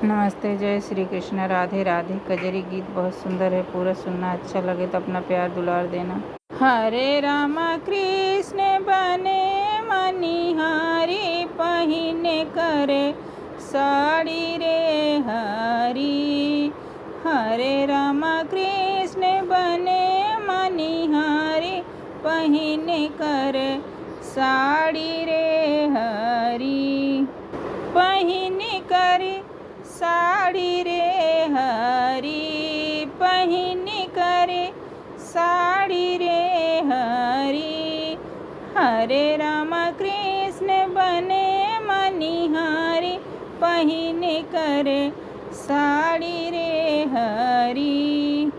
नमस्ते, जय श्री कृष्ण, राधे राधे। कजरी गीत बहुत सुंदर है, पूरा सुनना। अच्छा लगे तो अपना प्यार दुलार देना। हरे रामा कृष्ण बने मनिहारी, पहिने करे साड़ी रे हरी। हरे रामा कृष्ण बने मनिहारी, पहिने करे साड़ी रे हरी। पहिने करे साड़ी रे हरी, पहिने करे साड़ी रे हरी। हरे राम कृष्ण बने मनिहारी, पहिने करे साड़ी रे हरी।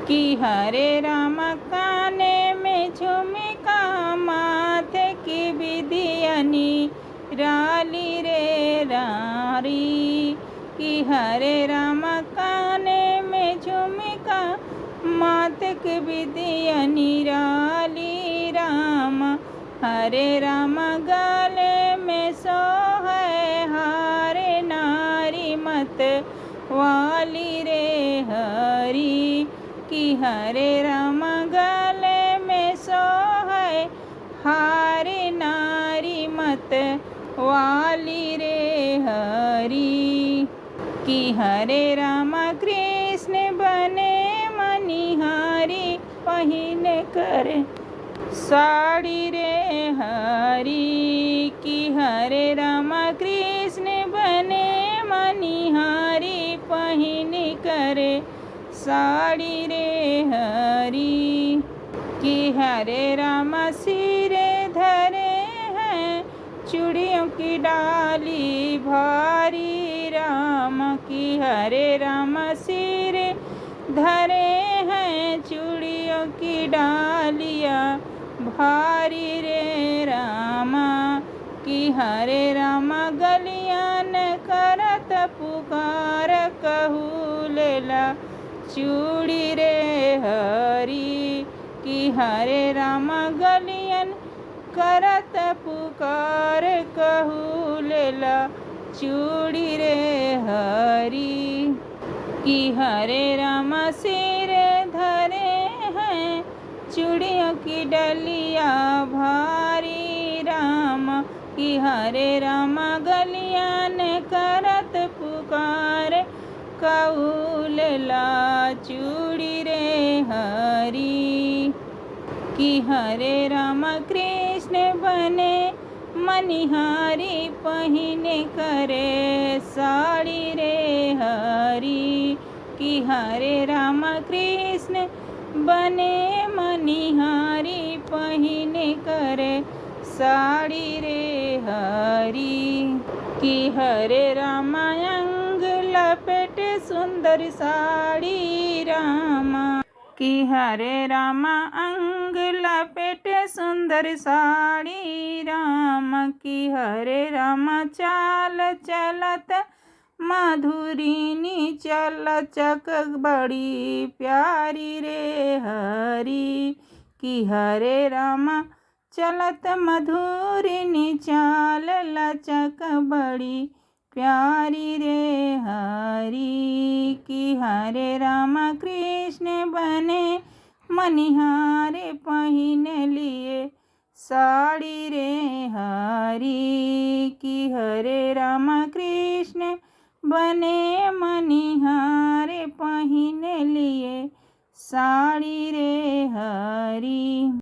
कि हरे राम काने में झुमका, माथे की बिंदियानी राली रे रारी। कि हरे राम काने में झुमका, माथे की बिंदियानी राली राम। हरे राम गले में सोहे हारे, नारी मत वाली रे हरी। कि हरे राम गले में सोहे हारे, नारी मत वाली रे हरी। कि हरे राम कृष्ण बने मनिहारी, पहिने करे साड़ी रे हरी। कि हरे राम कृष्ण बने मनिहारी, पहिने करे साड़ी रे हरी। कि हरे राम सिरे धरे हैं चूड़ियों की डाली भारी राम। कि हरे राम सिरे धरे हैं चूड़ियों की डालियाँ भारी रे रामा। कि हरे राम गलियान करत पुकार, कहू लेला चूड़ी रे हरी। कि हरे राम गलियन करत पुकार, कहू लेला चूड़ी रे हरी। कि हरे राम सिर धरे हैं चूड़ियों की डलिया भारी राम। कि हरे राम गलियान करत पुकार, कहू लेला चूड़ी रे हरी। कि हरे राम कृष्ण बने मनिहारी, पहिने करे साड़ी रे हरी। कि हरे राम कृष्ण बने मनिहारी, पहिने करे साड़ी रे हरी। कि हरे राम अंग लपेटे सुंदर साड़ी रामा। कि हरे राम अंग लपेटे सुंदर साड़ी राम। कि हरे राम चाल चलत मधुरिनी, चल चक बड़ी प्यारी रे हरी। कि हरे राम चलत मधुरिनी, चाल लचक बड़ी प्यारी रे हरी। कि हरे राम कृष्ण बने मनिहारे, पहिने लिए साड़ी रे हरी। कि हरे राम कृष्ण बने मनिहारे, पहिने लिए साड़ी रे हरी।